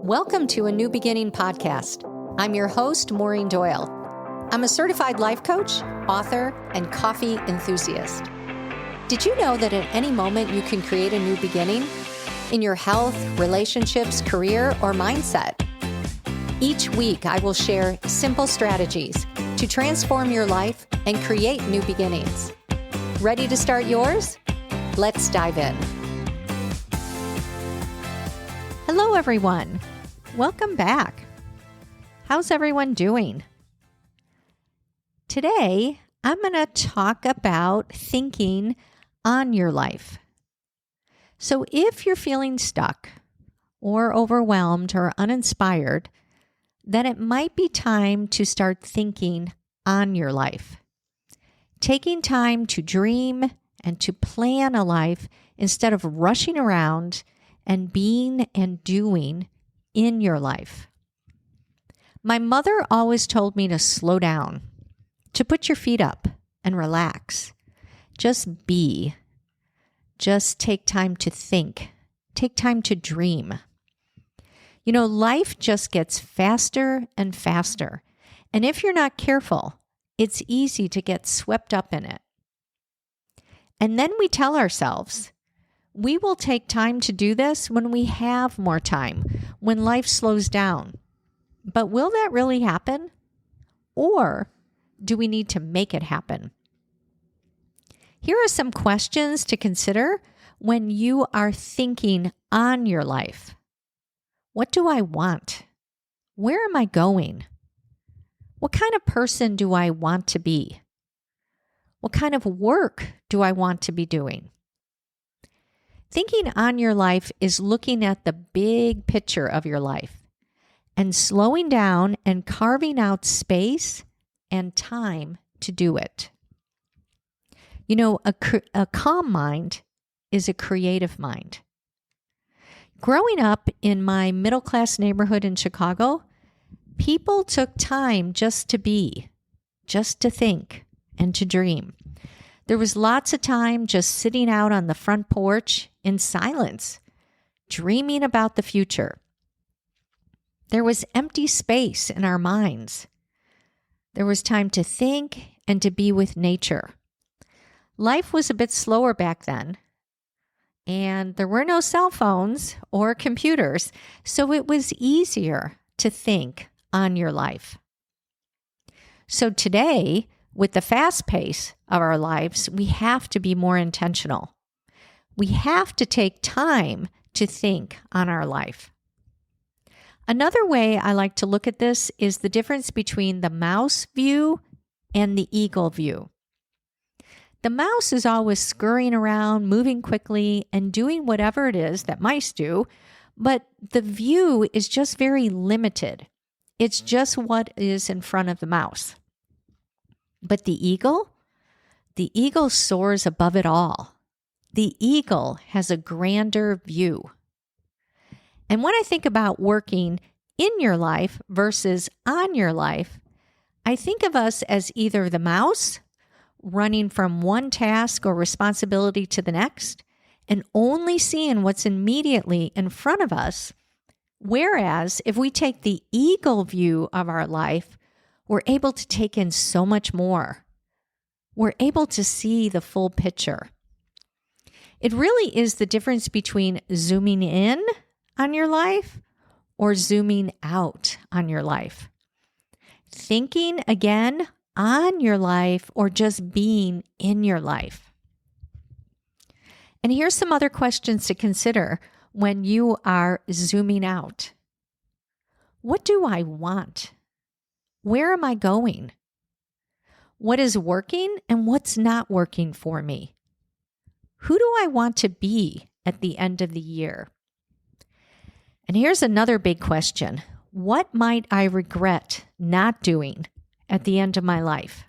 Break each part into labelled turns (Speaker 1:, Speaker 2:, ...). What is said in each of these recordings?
Speaker 1: Welcome to a New Beginning podcast. I'm your host, Maureen Doyle. I'm a certified life coach, author, and coffee enthusiast. Did you know that at any moment you can create a new beginning in your health, relationships, career, or mindset? Each week, I will share simple strategies to transform your life and create new beginnings. Ready to start yours? Let's dive in. Hello, everyone. Welcome back. How's everyone doing? Today, I'm going to talk about thinking on your life. So if you're feeling stuck or overwhelmed or uninspired, then it might be time to start thinking on your life. Taking time to dream and to plan a life instead of rushing around and being and doing in your life. My mother always told me to slow down, to put your feet up and relax. Just be. Just take time to think. Take time to dream. You know, life just gets faster and faster. And if you're not careful, it's easy to get swept up in it. And then we tell ourselves, we will take time to do this when we have more time, when life slows down. But will that really happen? Or do we need to make it happen? Here are some questions to consider when you are thinking on your life. What do I want? Where am I going? What kind of person do I want to be? What kind of work do I want to be doing? Thinking on your life is looking at the big picture of your life and slowing down and carving out space and time to do it. You know, a calm mind is a creative mind. Growing up in my middle-class neighborhood in Chicago, people took time just to be, just to think, and to dream. There was lots of time just sitting out on the front porch in silence, dreaming about the future. There was empty space in our minds. There was time to think and to be with nature. Life was a bit slower back then, and there were no cell phones or computers, so it was easier to think on your life. So today, with the fast pace of our lives, we have to be more intentional. We have to take time to think on our life. Another way I like to look at this is the difference between the mouse view and the eagle view. The mouse is always scurrying around, moving quickly, and doing whatever it is that mice do, but the view is just very limited. It's just what is in front of the mouse. But the eagle soars above it all. The eagle has a grander view. And when I think about working in your life versus on your life, I think of us as either the mouse running from one task or responsibility to the next and only seeing what's immediately in front of us. Whereas if we take the eagle view of our life, we're able to take in so much more. We're able to see the full picture. It really is the difference between zooming in on your life or zooming out on your life. Thinking again on your life or just being in your life. And here's some other questions to consider when you are zooming out. What do I want? Where am I going? What is working and what's not working for me? Who do I want to be at the end of the year? And here's another big question. What might I regret not doing at the end of my life?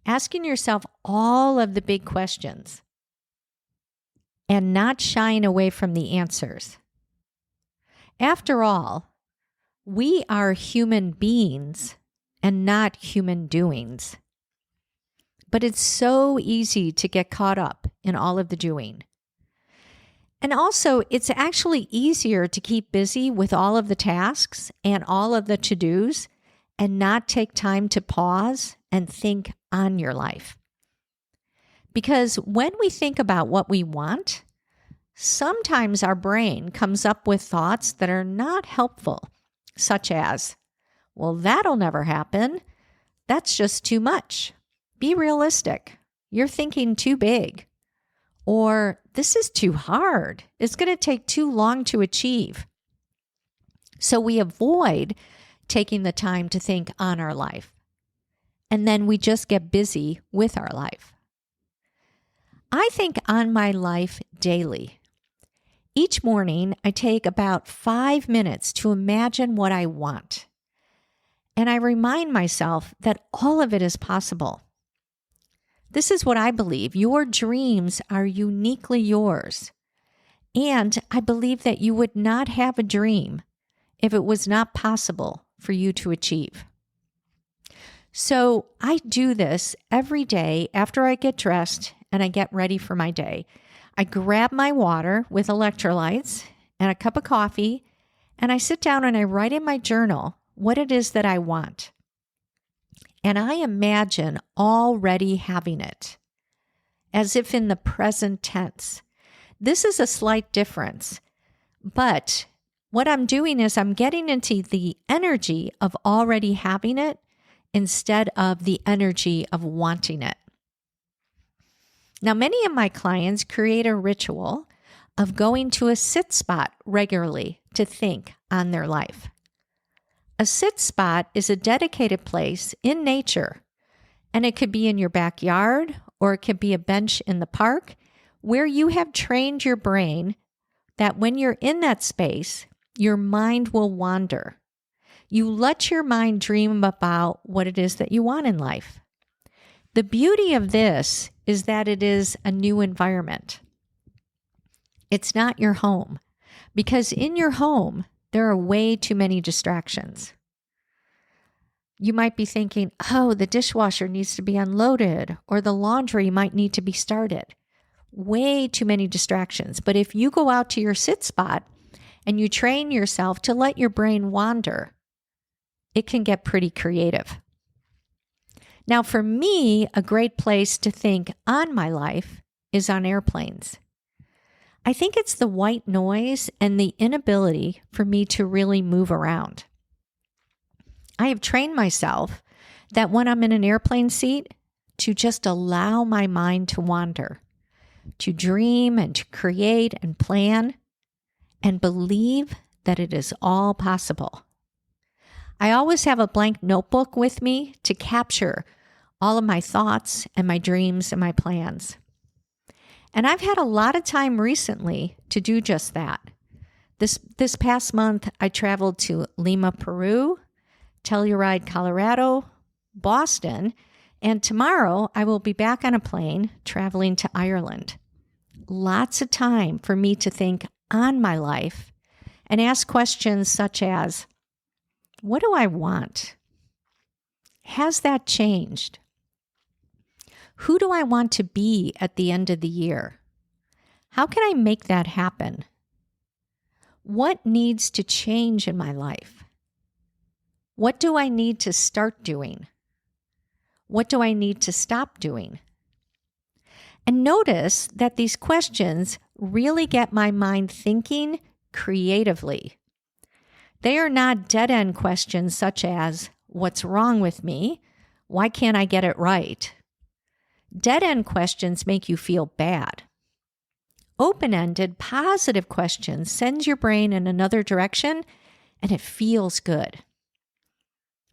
Speaker 1: Asking yourself all of the big questions and not shying away from the answers. After all, we are human beings and not human doings. But it's so easy to get caught up in all of the doing. And also, it's actually easier to keep busy with all of the tasks and all of the to-dos and not take time to pause and think on your life. Because when we think about what we want, sometimes our brain comes up with thoughts that are not helpful, such as, well, that'll never happen. That's just too much. Be realistic. You're thinking too big. Or this is too hard. It's going to take too long to achieve. So we avoid taking the time to think on our life. And then we just get busy with our life. I think on my life daily. Each morning, I take about 5 minutes to imagine what I want. And I remind myself that all of it is possible. This is what I believe. Your dreams are uniquely yours. And I believe that you would not have a dream if it was not possible for you to achieve. So I do this every day after I get dressed and I get ready for my day. I grab my water with electrolytes and a cup of coffee, and I sit down and I write in my journal what it is that I want. And I imagine already having it, as if in the present tense. This is a slight difference, but what I'm doing is I'm getting into the energy of already having it instead of the energy of wanting it. Now, many of my clients create a ritual of going to a sit spot regularly to think on their life. A sit spot is a dedicated place in nature, and it could be in your backyard or it could be a bench in the park where you have trained your brain that when you're in that space, your mind will wander. You let your mind dream about what it is that you want in life. The beauty of this is that it is a new environment. It's not your home, because in your home, there are way too many distractions. You might be thinking, oh, the dishwasher needs to be unloaded, or the laundry might need to be started. Way too many distractions. But if you go out to your sit spot and you train yourself to let your brain wander, it can get pretty creative. Now, for me, a great place to think on my life is on airplanes. I think it's the white noise and the inability for me to really move around. I have trained myself that when I'm in an airplane seat, to just allow my mind to wander, to dream and to create and plan, and believe that it is all possible. I always have a blank notebook with me to capture all of my thoughts and my dreams and my plans. And I've had a lot of time recently to do just that. This past month, I traveled to Lima, Peru, Telluride, Colorado, Boston, and tomorrow I will be back on a plane traveling to Ireland. Lots of time for me to think on my life and ask questions such as, what do I want? Has that changed? Who do I want to be at the end of the year? How can I make that happen? What needs to change in my life? What do I need to start doing? What do I need to stop doing? And notice that these questions really get my mind thinking creatively. They are not dead-end questions such as, what's wrong with me? Why can't I get it right? Dead-end questions make you feel bad. Open-ended, positive questions send your brain in another direction, and it feels good.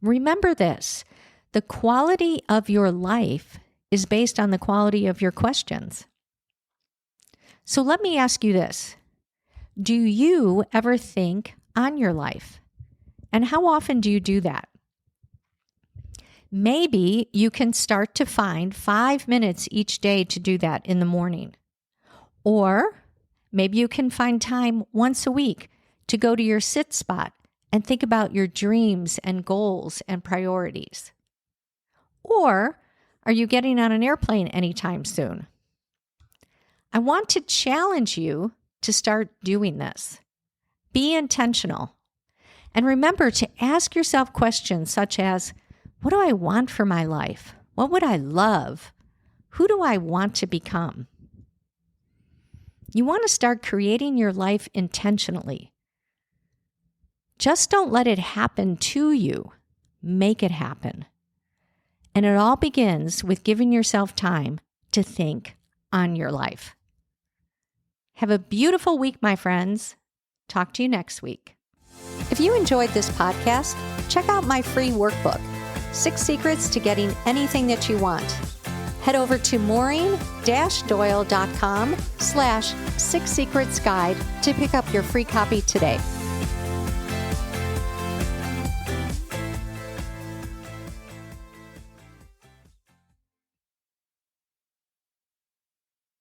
Speaker 1: Remember this, the quality of your life is based on the quality of your questions. So let me ask you this. Do you ever think on your life? And how often do you do that? Maybe you can start to find 5 minutes each day to do that in the morning. Or maybe you can find time once a week to go to your sit spot and think about your dreams and goals and priorities. Or are you getting on an airplane anytime soon? I want to challenge you to start doing this. Be intentional. And remember to ask yourself questions such as, what do I want for my life? What would I love? Who do I want to become? You want to start creating your life intentionally. Just don't let it happen to you. Make it happen. And it all begins with giving yourself time to think on your life. Have a beautiful week, my friends. Talk to you next week. If you enjoyed this podcast, check out my free workbook, 6 Secrets to Getting Anything That You Want. Head over to maureen-doyle.com/6secretsguide to pick up your free copy today.